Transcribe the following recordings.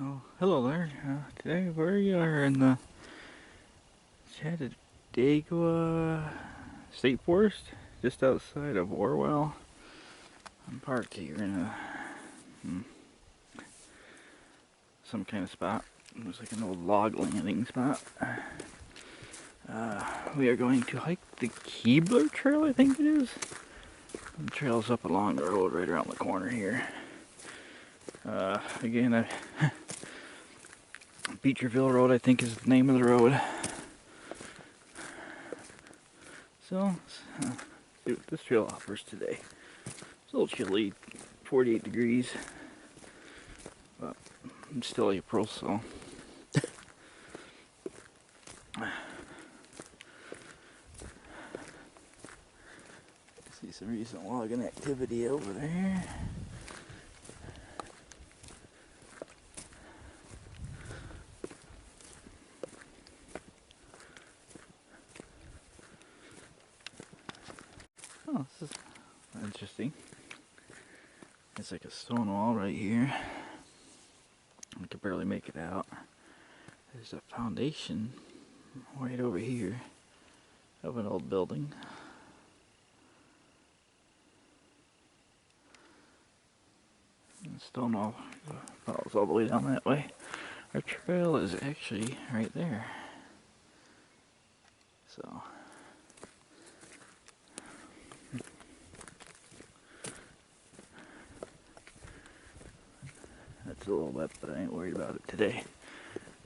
Oh, hello there. Today we are in the Chateaugay State Forest, just outside of Orwell. I'm parked here in some kind of spot. It looks like an old log landing spot. We are going to hike the Keebler Trail, I think it is. The trail's up along the road right around the corner here. Again, Beecherville Road, I think, is the name of the road. So, see what this trail offers today. It's a little chilly, 48 degrees, but it's still April, so. See some recent logging activity over there. Oh, this is interesting. It's like a stone wall right here. I can barely make it out. There's a foundation right over here of an old building. And the stone wall follows all the way down that way. Our trail is actually right there. So. It's a little wet, but I ain't worried about it today.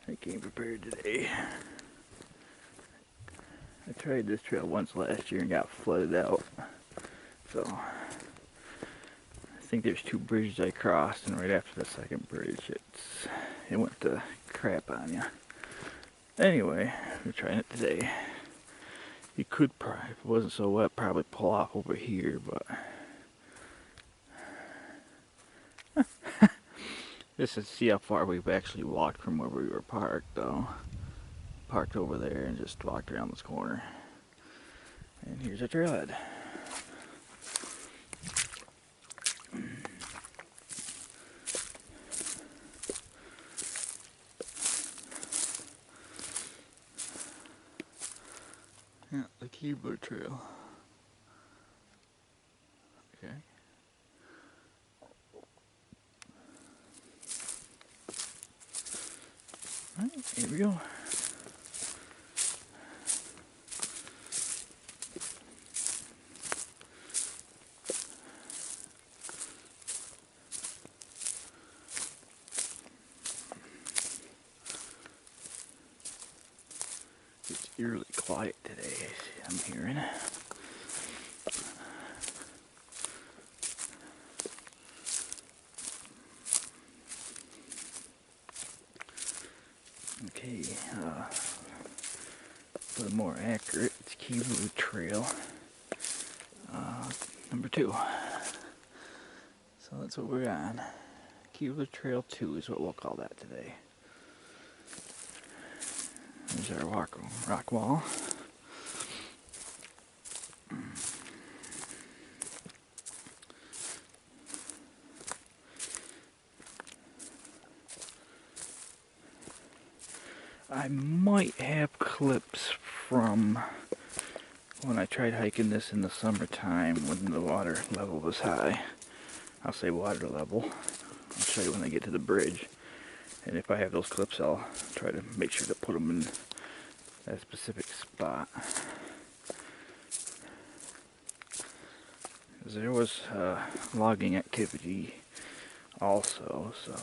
I came prepared today. I tried this trail once last year and got flooded out. So, I think there's two bridges I crossed, and right after the second bridge, it went to crap on you. Anyway, we're trying it today. You could probably, if it wasn't so wet, probably pull off over here, but just to see how far we've actually walked from where we were parked, though. Parked over there and just walked around this corner. And here's our trailhead. Yeah, the Keebler Trail. Okay. Alright, here we go. It's eerily quiet today, I'm hearing. Okay, a little more accurate, it's Keebler Trail number 2. So that's what we're on. Keebler Trail 2 is what we'll call that today. There's our rock wall. I might have clips from when I tried hiking this in the summertime when the water level was high. I'll say water level. I'll show you when I get to the bridge. And if I have those clips, I'll try to make sure to put them in that specific spot. Because there was logging activity also, so.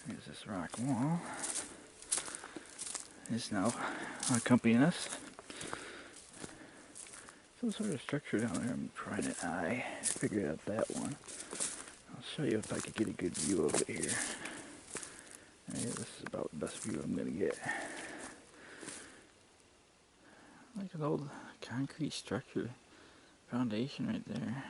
Here's this rock wall. It's now accompanying us. Some sort of structure down there. I'm trying to figure out that one. I'll show you if I could get a good view of it here. This is about the best view I'm going to get. Like an old concrete structure foundation right there.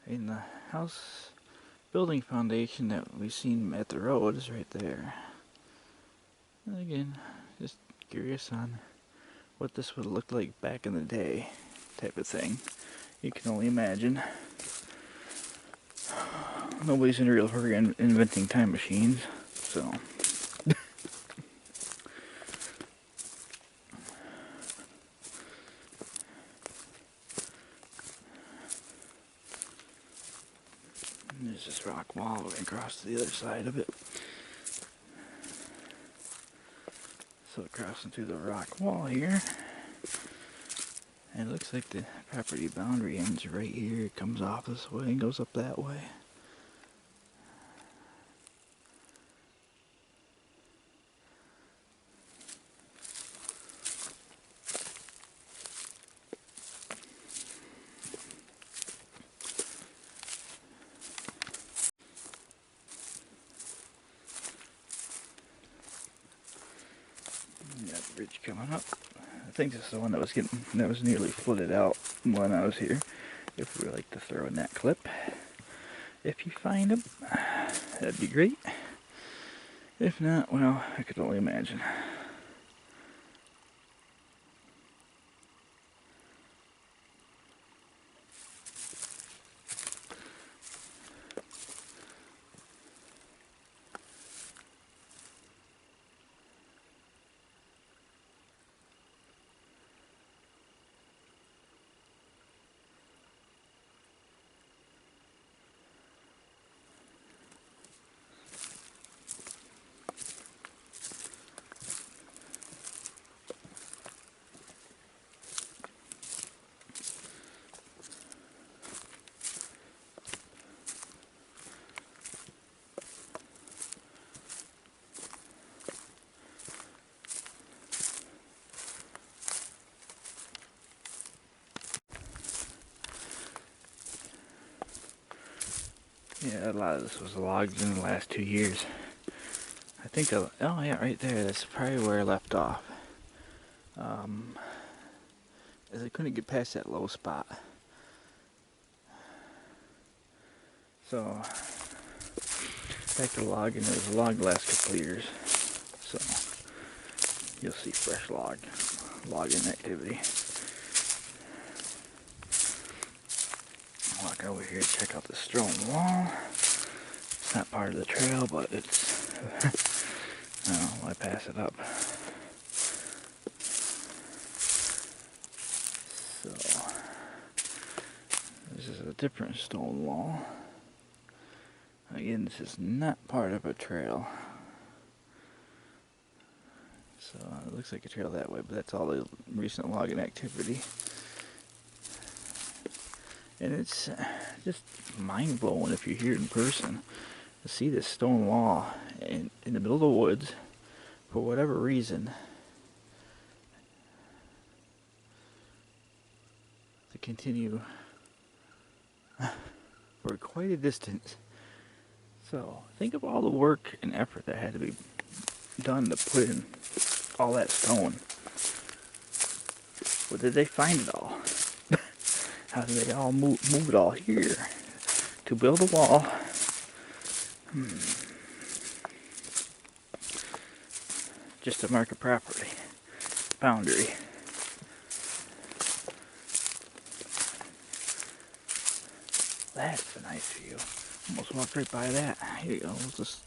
And the house building foundation that we've seen at the road is right there. And again, just curious on what this would look like back in the day, type of thing. You can only imagine. Nobody's in a real hurry inventing time machines, so. There's this rock wall going across to the other side of it. So crossing through the rock wall here. And it looks like the property boundary ends right here. It comes off this way and goes up that way. That bridge coming up. I think this is the one that was nearly flooded out when I was here. If we would like to throw in that clip, if you find them, that'd be great. If not, well, I could only imagine. Yeah, a lot of this was logged in the last 2 years. I think, oh yeah, right there, that's probably where I left off. As I couldn't get past that low spot. So, back to logging, it was logged the last couple of years. So, you'll see fresh logging activity. Walk over here to check out the stone wall. It's not part of the trail, but it's, I don't know, why pass it up? So, this is a different stone wall. Again, this is not part of a trail. So, it looks like a trail that way, but that's all the recent logging activity. And it's just mind-blowing if you're here in person to see this stone wall in the middle of the woods for whatever reason to continue for quite a distance. So think of all the work and effort that had to be done to put in all that stone. Where did they find it all? How did they all move it all here to build a wall? Just to mark a property boundary. That's a nice view. Almost walked right by that. Here you go. We'll just.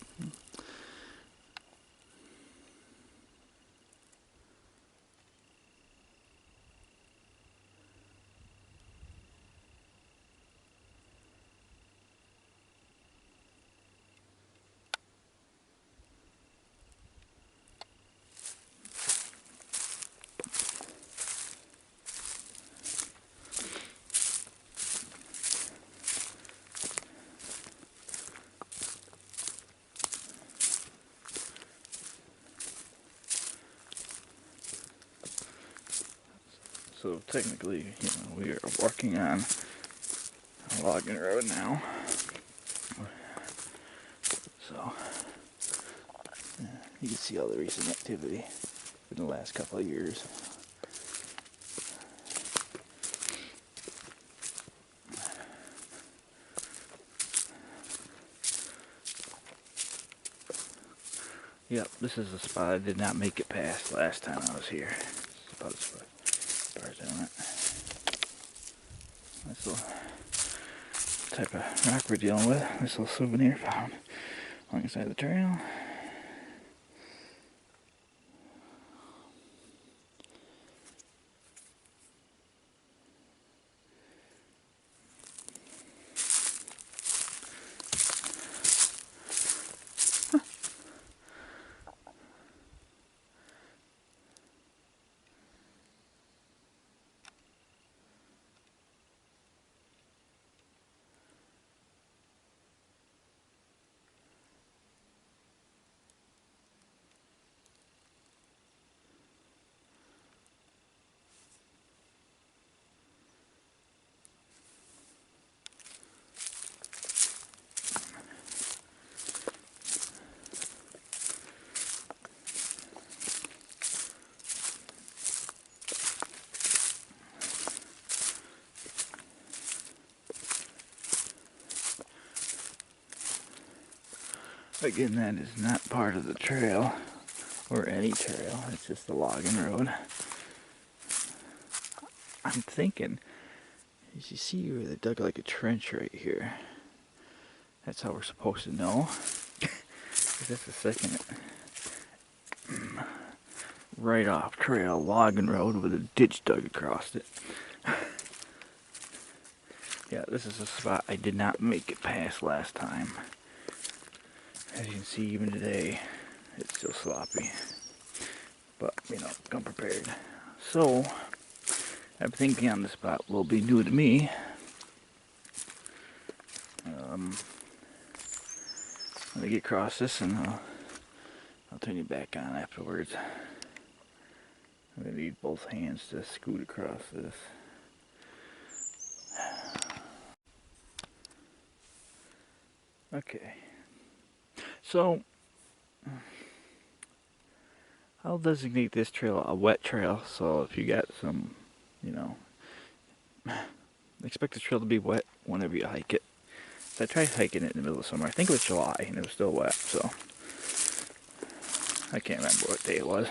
So technically, we are working on a logging road now. So you can see all the recent activity in the last couple of years. Yep, this is the spot I did not make it past last time I was here. about as far as I went. Nice little type of rock we're dealing with. This little souvenir found alongside the trail. Again, that is not part of the trail, or any trail, it's just a logging road. I'm thinking, as you see where they dug like a trench right here, that's how we're supposed to know. That's the second right off trail logging road with a ditch dug across it. Yeah, this is a spot I did not make it past last time. As you can see, even today, it's still sloppy. But, you know, come prepared. So, everything beyond the spot will be new to me. Let me get across this and I'll turn you back on afterwards. I'm going to need both hands to scoot across this. Okay. So, I'll designate this trail a wet trail, so if you got some, you know, expect the trail to be wet whenever you hike it. I tried hiking it in the middle of summer. I think it was July, and it was still wet, so I can't remember what day it was.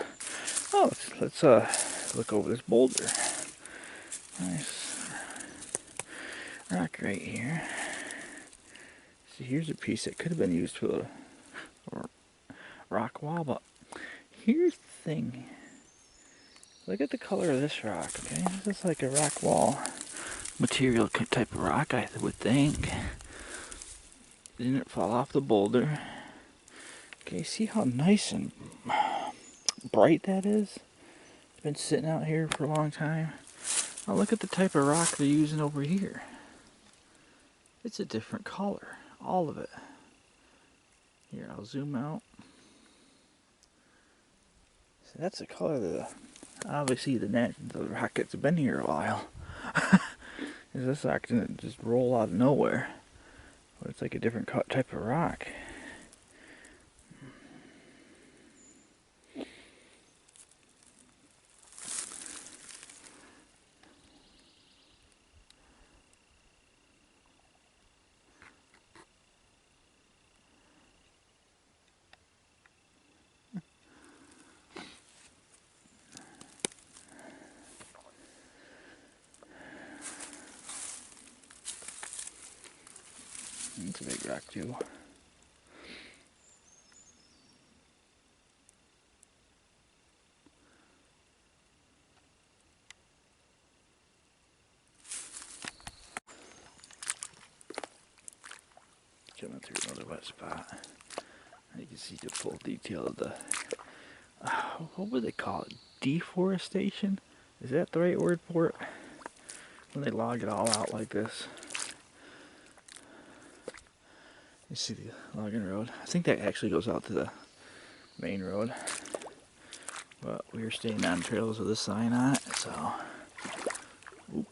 Oh, let's look over this boulder. Nice rock right here. See, here's a piece that could have been used for a rock wall, but here's the thing. Look at the color of this rock, okay? This is like a rock wall material type of rock, I would think. Didn't it fall off the boulder? Okay, see how nice and bright that is? It's been sitting out here for a long time. Now look at the type of rock they're using over here. It's a different color, all of it. Here, I'll zoom out. So that's the color of the, obviously the rock that's been here a while. This rock didn't just roll out of nowhere. But it's like a different type of rock. It's a big rock too. Coming through another wet spot. You can see the full detail of the, what would they call it? Deforestation? Is that the right word for it? When they log it all out like this. You see the logging road. I think that actually goes out to the main road. But we're staying on trails with a sign on it, so. Oop.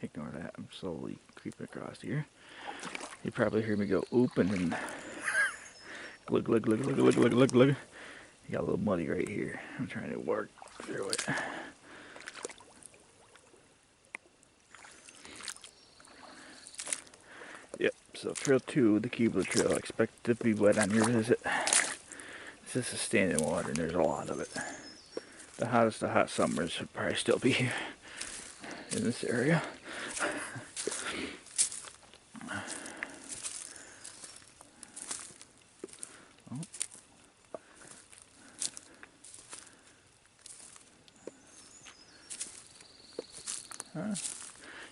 Ignore that, I'm slowly creeping across here. You probably hear me go oop and then glug glug glug glug glug glug glug glug. You got a little muddy right here. I'm trying to work through it. Yep, so trail 2, the Keebler trail, expect to be wet on your visit. This is standing water and there's a lot of it. The hottest of hot summers should probably still be here in this area.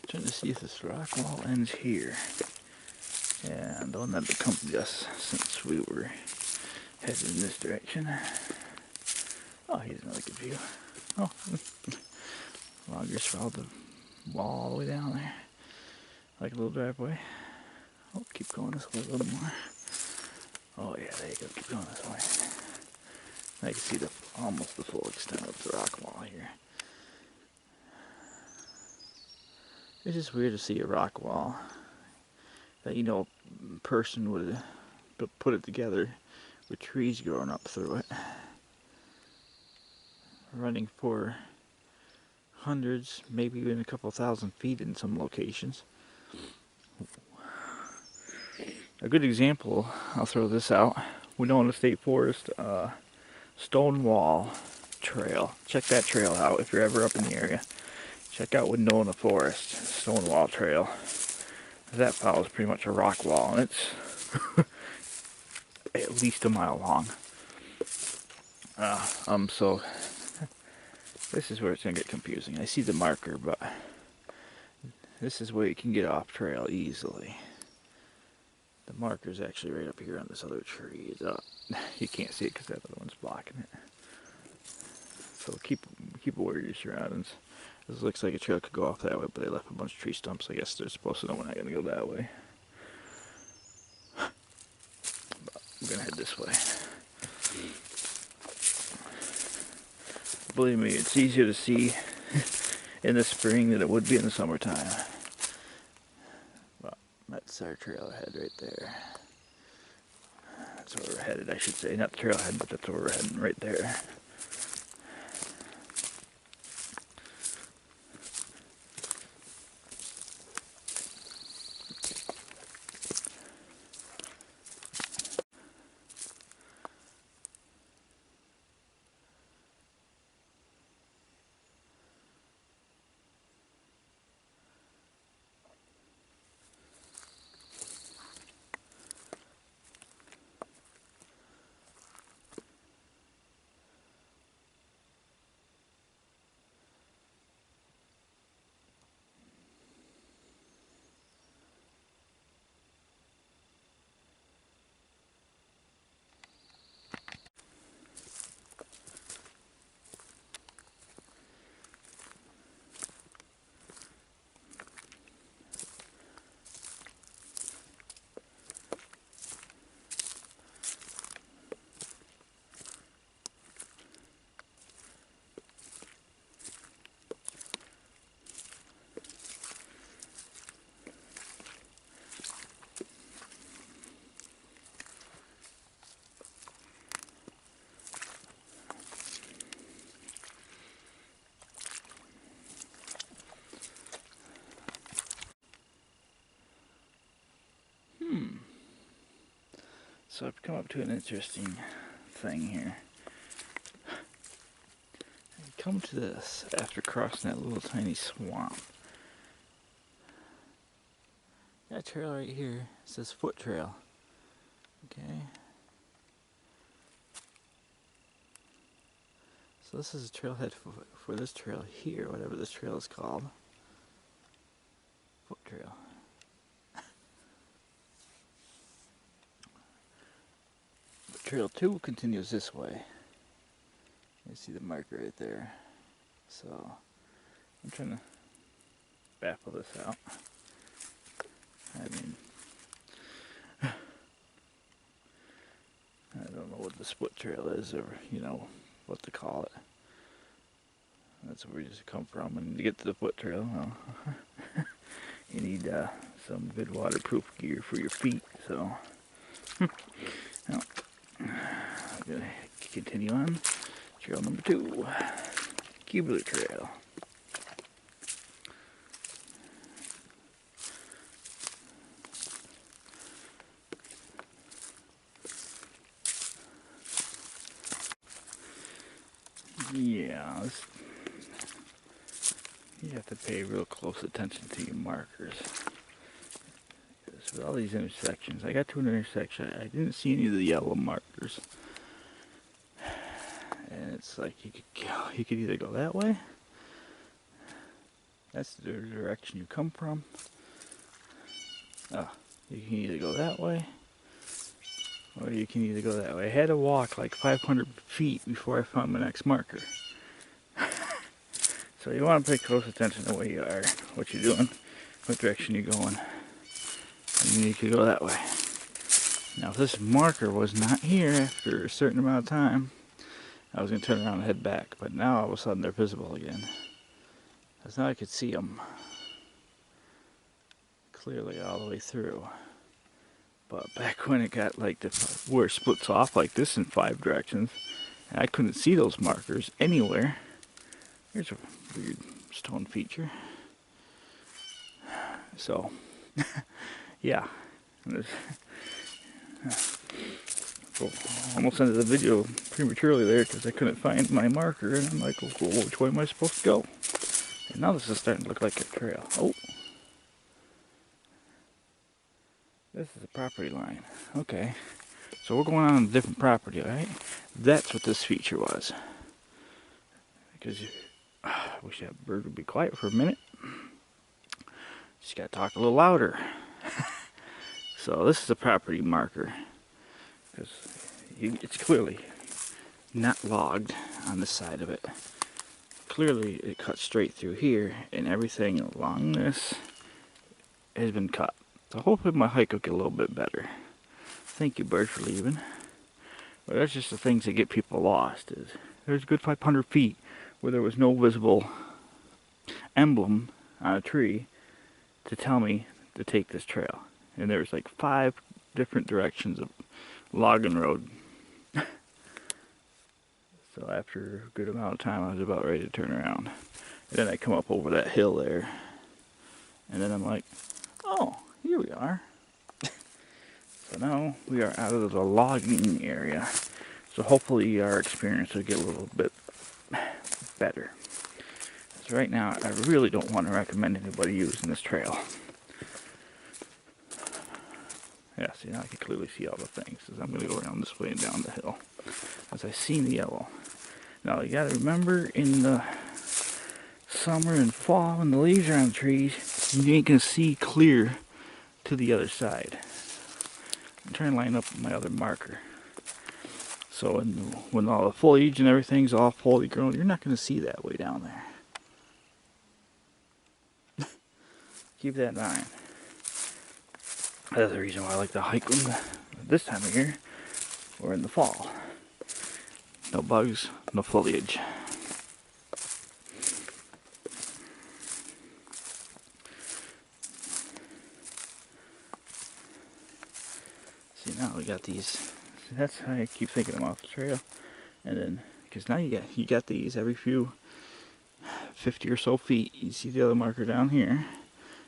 Trying to see if this rock wall ends here. Yeah, the one that accompanied us since we were headed in this direction. Oh, here's another good view. Oh, loggers followed the wall all the way down there. Like a little driveway. Oh, keep going this way a little more. Oh yeah, there you go, keep going this way. I can see almost the full extent of the rock wall here. It's just weird to see a rock wall that, you know, a person would put it together with trees growing up through it. Running for hundreds, maybe even a couple thousand feet in some locations. A good example, I'll throw this out. We know in the state forest, Stonewall Trail. Check that trail out if you're ever up in the area. Check out Winona Forest, Stonewall Trail. That follows pretty much a rock wall, and it's at least a mile long. So this is where it's gonna get confusing. I see the marker, but this is where you can get off trail easily. The marker's actually right up here on this other tree. You can't see it because that other one's blocking it. So keep aware of your surroundings. This looks like a trail could go off that way, but they left a bunch of tree stumps. I guess they're supposed to know we're not going to go that way. But I'm going to head this way. Believe me, it's easier to see in the spring than it would be in the summertime. Well, that's our trailhead right there. That's where we're headed, I should say. Not the trailhead, but that's where we're heading right there. So I've come up to an interesting thing here. I come to this after crossing that little tiny swamp. That trail right here says foot trail. Okay. So this is a trailhead for this trail here, whatever this trail is called. Foot trail. Trail 2 continues this way. You see the marker right there. So I'm trying to baffle this out. I mean, I don't know what the split trail is, or you know what to call it. That's where we just come from. And to get to the foot trail, well, you need some good waterproof gear for your feet. So now, I'm gonna continue on. Trail number 2, Keebler Trail. Yeah, you have to pay real close attention to your markers. With all these intersections, I got to an intersection, I didn't see any of the yellow markers. And it's like you could either go that way. That's the direction you come from. Oh, you can either go that way, or you can either go that way. I had to walk like 500 feet before I found my next marker. So you want to pay close attention to where you are, what you're doing, what direction you're going. And you could go that way. Now if this marker was not here after a certain amount of time, I was going to turn around and head back. But now all of a sudden they're visible again. Because now I could see them clearly all the way through. But back when it got like where it splits off like this in 5 directions, and I couldn't see those markers anywhere. Here's a weird stone feature. So, yeah. So, almost ended the video prematurely there because I couldn't find my marker, and I'm like, well, which way am I supposed to go? And now this is starting to look like a trail. Oh. This is a property line. Okay. So we're going on a different property, alright? That's what this feature was. Because I wish that bird would be quiet for a minute. Just gotta talk a little louder. So this is a property marker. Because it's clearly not logged on the side of it. Clearly it cuts straight through here, and everything along this has been cut. So hopefully my hike will get a little bit better. Thank you, bird, for leaving. But that's just the things that get people lost. Is there's a good 500 feet where there was no visible emblem on a tree to tell me to take this trail. And there's like 5 different directions of logging road. So after a good amount of time, I was about ready to turn around. And then I come up over that hill there. And then I'm like, oh, here we are. So now we are out of the logging area. So hopefully our experience will get a little bit better. So right now, I really don't want to recommend anybody using this trail. Yeah, see, now I can clearly see all the things. As I'm going to go around this way and down the hill. As I see the yellow. Now you got to remember, in the summer and fall, when the leaves are on the trees, you ain't going to see clear to the other side. I'm trying to line up my other marker. So when all the foliage and everything's all fully grown, you're not going to see that way down there. Keep that in mind. That's the reason why I like to hike this time of year, or in the fall. No bugs, no foliage. See, now we got these. That's how I keep thinking I'm off the trail. And then, because now you got these every few 50 or so feet. You see the other marker down here,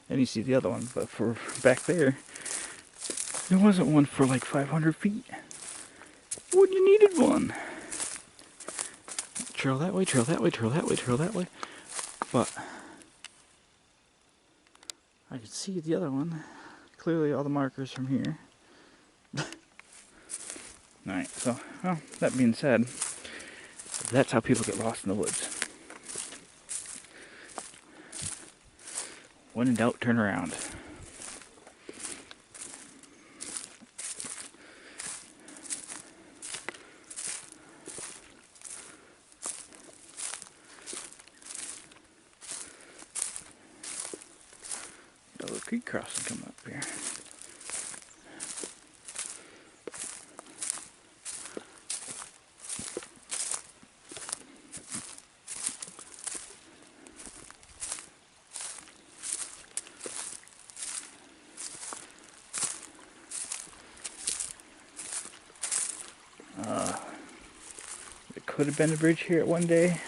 and you see the other one. But for back there wasn't one for like 500 feet. When you needed one. Trail that way, trail that way, trail that way, trail that way. But I could see the other one. Clearly all the markers from here. Alright, so, well, that being said, that's how people get lost in the woods. When in doubt, turn around. Got a little creek crossing coming up here. It could have been a bridge here at one day.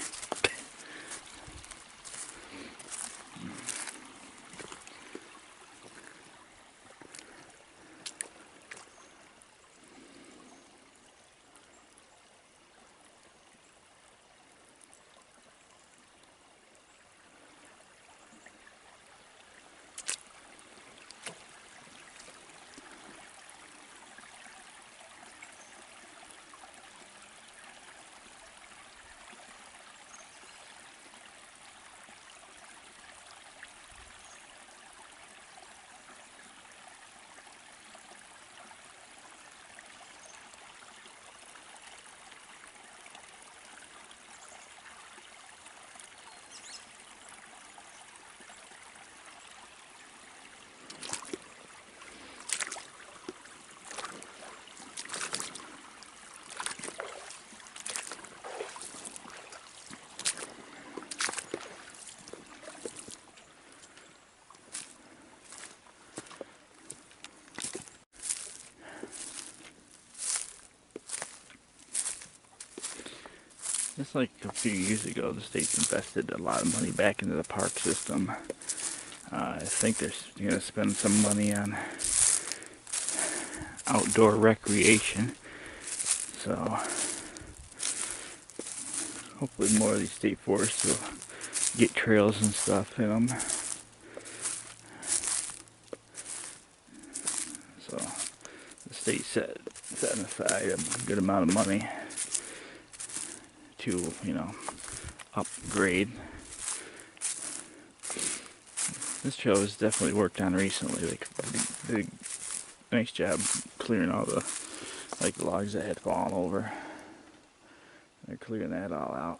Just like a few years ago, the state's invested a lot of money back into the park system. I think they're going to spend some money on outdoor recreation. So hopefully more of these state forests will get trails and stuff in them. So the state setting aside a good amount of money to, upgrade. This trail was definitely worked on recently. Like, did a nice job clearing all the logs that had fallen over. They're clearing that all out.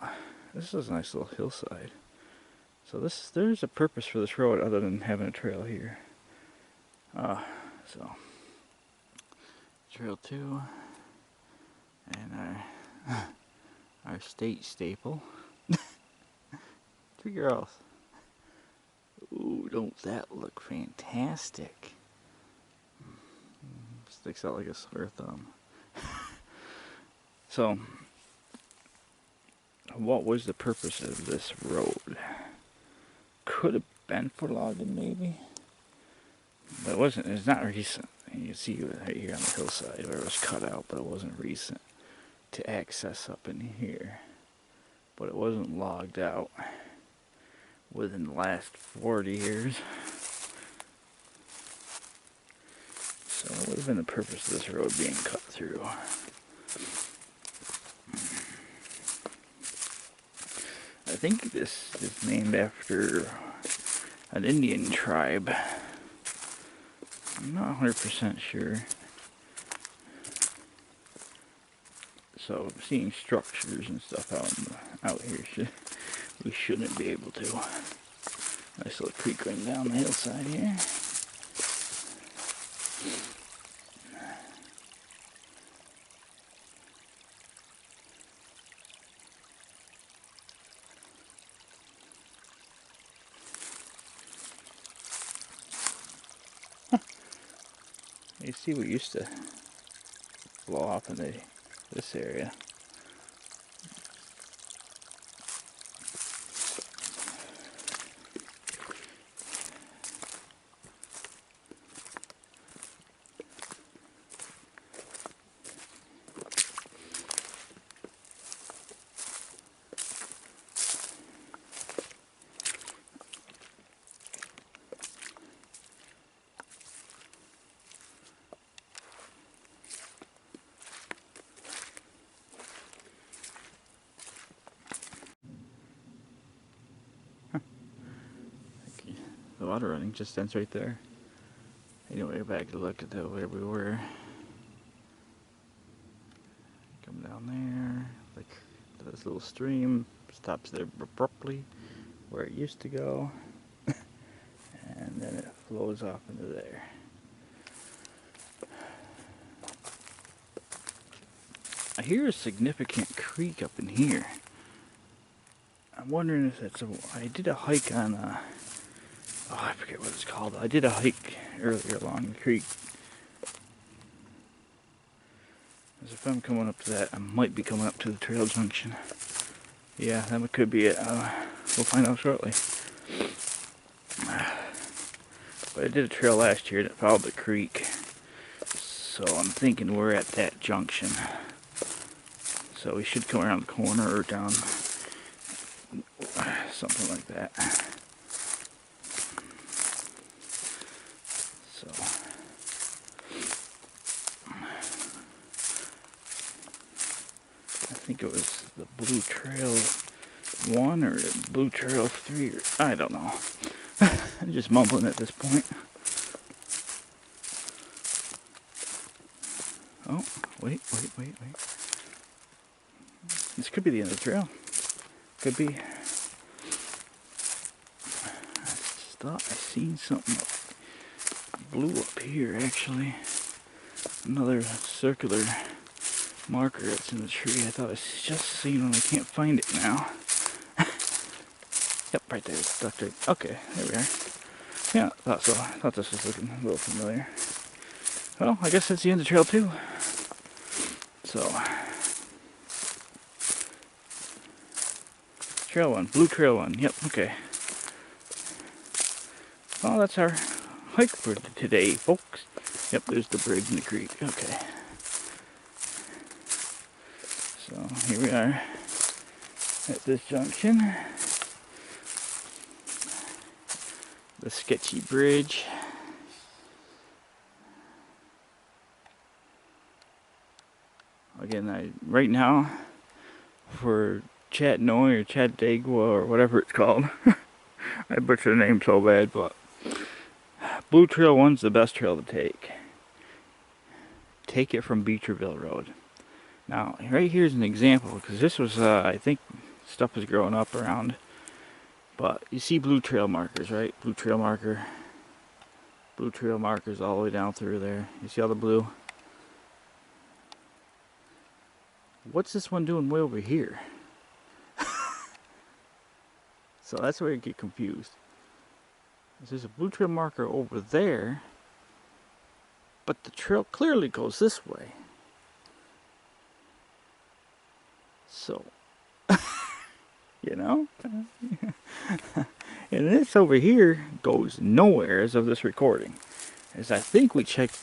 This is a nice little hillside. So there's a purpose for this road other than having a trail here. So trail 2 and our state staple. 3 girls. Ooh, don't that look fantastic? Sticks out like a sore thumb. So, what was the purpose of this road? Could have been for logging, maybe, but it wasn't. It's not recent. You can see it right here on the hillside where it was cut out, but it wasn't recent to access up in here. But it wasn't logged out within the last 40 years. So what would have been the purpose of this road being cut through? I think this is named after an Indian tribe. I'm not 100% sure. So seeing structures and stuff out here, we shouldn't be able to. Nice little creek running down the hillside here. You see what used to blow off in this area. The water running just ends right there. Anyway, back to look at where we were. Come down there, like this little stream stops there abruptly where it used to go, and then it flows off into there. I hear a significant creek up in here. I'm wondering if that's I did a hike on I forget what it's called. I did a hike earlier along the creek. As if I'm coming up to that, I might be coming up to the trail junction. Yeah, that could be it. We'll find out shortly. But I did a trail last year and it followed the creek. So I'm thinking we're at that junction. So we should come around the corner or down, something like that. So I think it was the Blue Trail 1 or the Blue Trail 3, or I don't know. I'm just mumbling at this point. Oh, wait. This could be the end of the trail. Could be. I just thought I seen something blue up here, actually. Another circular marker that's in the tree. I thought I just seen one. I can't find it now. Yep, right there. It's stuck there. Okay, there we are. Yeah, I thought so. I thought this was looking a little familiar. Well, I guess that's the end of trail 2. So Trail 1, blue Trail 1, yep, okay. Well, that's our hike for today, folks. Yep, there's the bridge in the creek, okay. So, here we are at this junction. The sketchy bridge. Again, right now, for Chateaugay or Chateaugay or whatever it's called, I butchered the name so bad, but Blue Trail 1's the best trail to take. Take it from Beecherville Road. Now, right here's an example, because this was, I think, stuff was growing up around. But you see blue trail markers, right? Blue trail marker. Blue trail markers all the way down through there. You see all the blue? What's this one doing way over here? So that's where you get confused. There's a blue trail marker over there, but the trail clearly goes this way. So, you know? And this over here goes nowhere as of this recording. As I think we checked,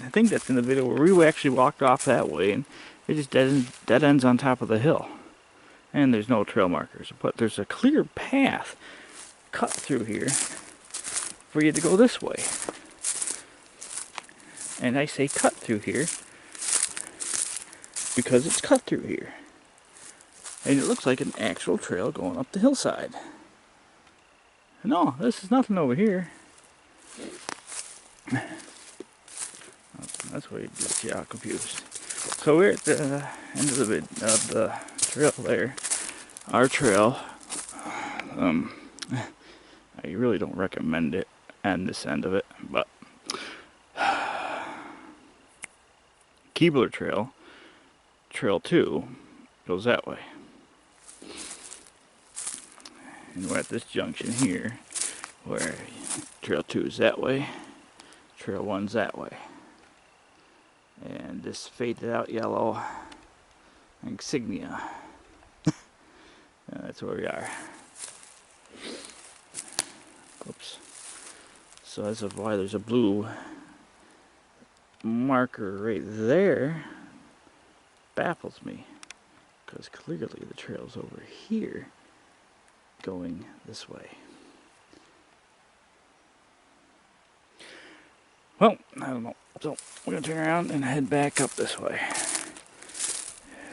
I think that's in the video where we actually walked off that way and it just dead ends on top of the hill. And there's no trail markers, but there's a clear path cut through here for you to go this way. And I say cut through here because it's cut through here. And it looks like an actual trail going up the hillside. No, this is nothing over here. That's why you get all confused. So we're at the end of the trail there. Our trail. I really don't recommend it and this end of it, but Keebler Trail, Trail 2, goes that way. And we're at this junction here, where Trail 2 is that way, Trail 1's that way. And this faded out yellow insignia. That's where we are. Oops. So as of why there's a blue marker right there baffles me, because clearly the trail's over here going this way. Well, I don't know. So we're gonna turn around and head back up this way,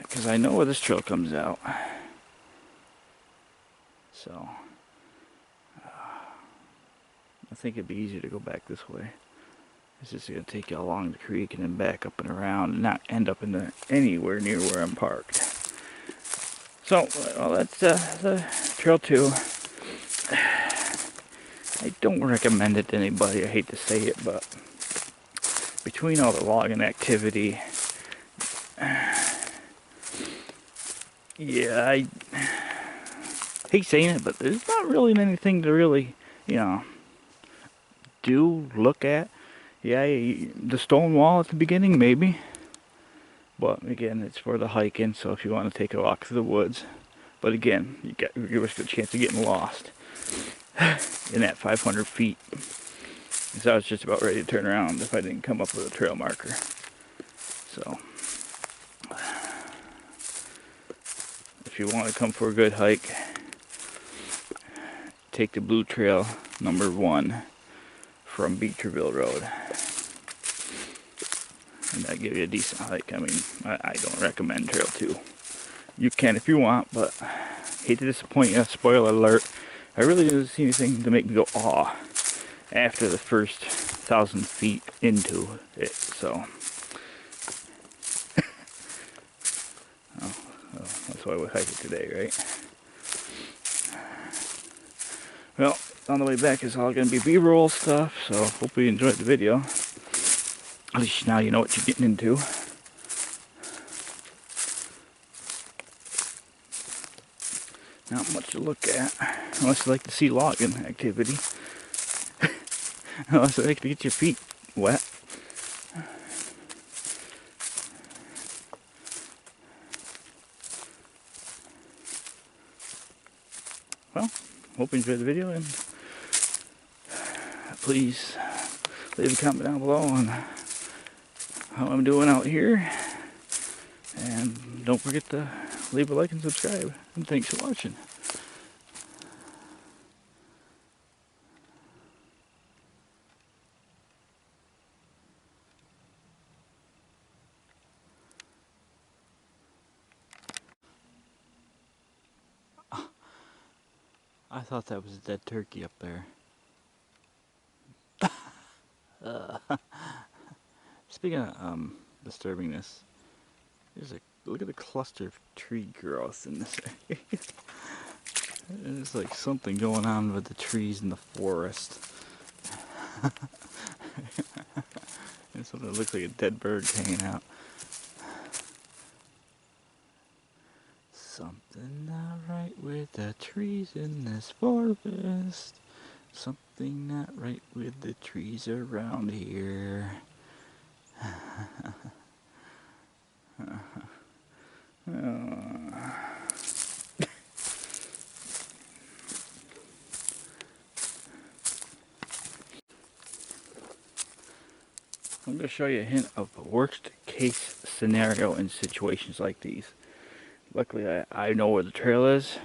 because I know where this trail comes out. So I think it'd be easier to go back this way. It's just going to take you along the creek and then back up and around and not end up in anywhere near where I'm parked. So, well, that's the Trail 2. I don't recommend it to anybody. I hate to say it, but between all the logging activity, yeah, I hate saying it, but there's not really anything to really, you know, look at. Yeah, the stone wall at the beginning, maybe. But again, it's for the hiking, so if you want to take a walk through the woods. But again, you risk a chance of getting lost in that 500 feet. So I was just about ready to turn around if I didn't come up with a trail marker. So, if you want to come for a good hike, take the blue trail number 1 from Beecherville Road. And that'll give you a decent hike. I mean, I don't recommend Trail 2. You can if you want, but I hate to disappoint you. Spoiler alert. I really didn't see anything to make me go, aw, after the first 1,000 feet into it, so. That's why we hike it today, right? Well, on the way back is all going to be B-roll stuff, so hope you enjoyed the video. At least now you know what you're getting into. Not much to look at, unless you like to see logging activity. Unless you like to get your feet wet. well, hope you enjoyed the video, and please leave a comment down below on how I'm doing out here. And don't forget to leave a like and subscribe. And thanks for watching. I thought that was a dead turkey up there. Speaking of disturbingness, look at the cluster of tree growth in this area. There's like something going on with the trees in the forest. There's something that looks like a dead bird hanging out. Something not right with the trees in this forest. Something not right with the trees around here. I'm going to show you a hint of the worst case scenario in situations like these. Luckily, I know where the trail is.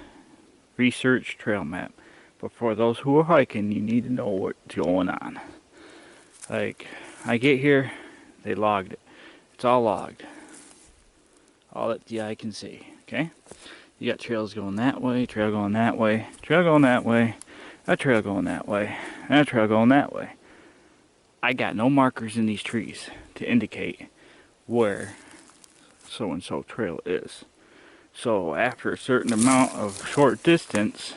Research trail map. But for those who are hiking, you need to know what's going on. Like, I get here, they logged it. It's all logged. All that the eye can see, okay? You got trails going that way, trail going that way, trail going that way, a trail going that way, and a trail going that way. I got no markers in these trees to indicate where so-and-so trail is. So after a certain amount of short distance,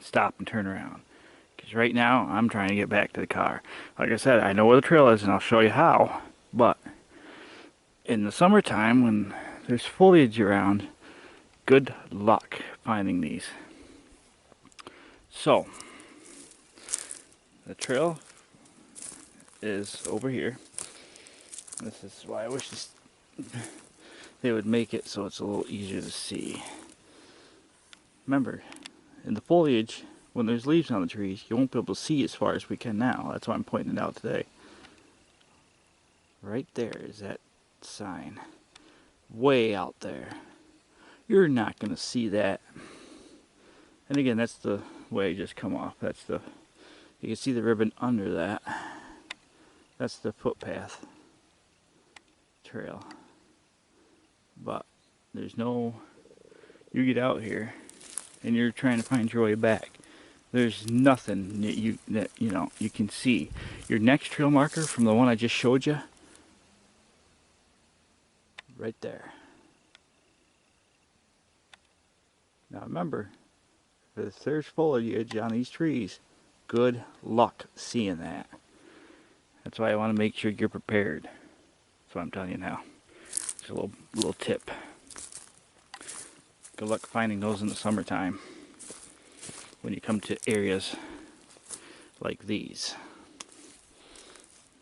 stop and turn around. Because right now, I'm trying to get back to the car. Like I said, I know where the trail is and I'll show you how. But in the summertime, when there's foliage around, good luck finding these. So, the trail is over here. This is why I wish they would make it so it's a little easier to see. Remember, in the foliage, when there's leaves on the trees, you won't be able to see as far as we can now. That's why I'm pointing it out today. Right there is that sign. Way out there. You're not going to see that. And again, that's the way I just come off. That's the, you can see the ribbon under that. That's the footpath trail. But there's no, you get out here and you're trying to find your way back. There's nothing that you can see. Your next trail marker from the one I just showed you, right there. Now remember, if there's foliage on these trees, good luck seeing that. That's why I want to make sure you're prepared. That's what I'm telling you now. Just a little tip. Good luck finding those in the summertime when you come to areas like these,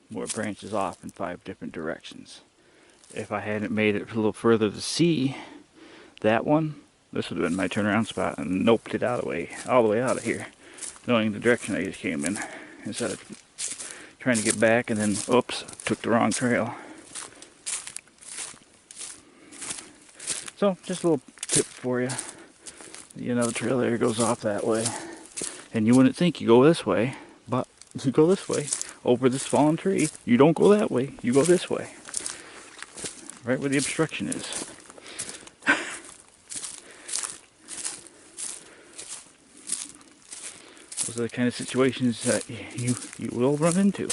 where it branches off in 5 different directions. If I hadn't made it a little further to see that one, this would have been my turnaround spot, and noped it all the way out of here, knowing the direction I just came in, instead of trying to get back and then, oops, took the wrong trail. So, just a little tip for you. You know, the trail there goes off that way, and you wouldn't think you go this way, but you go this way, over this fallen tree. You don't go that way, you go this way. Right where the obstruction is. Those are the kind of situations that you will run into.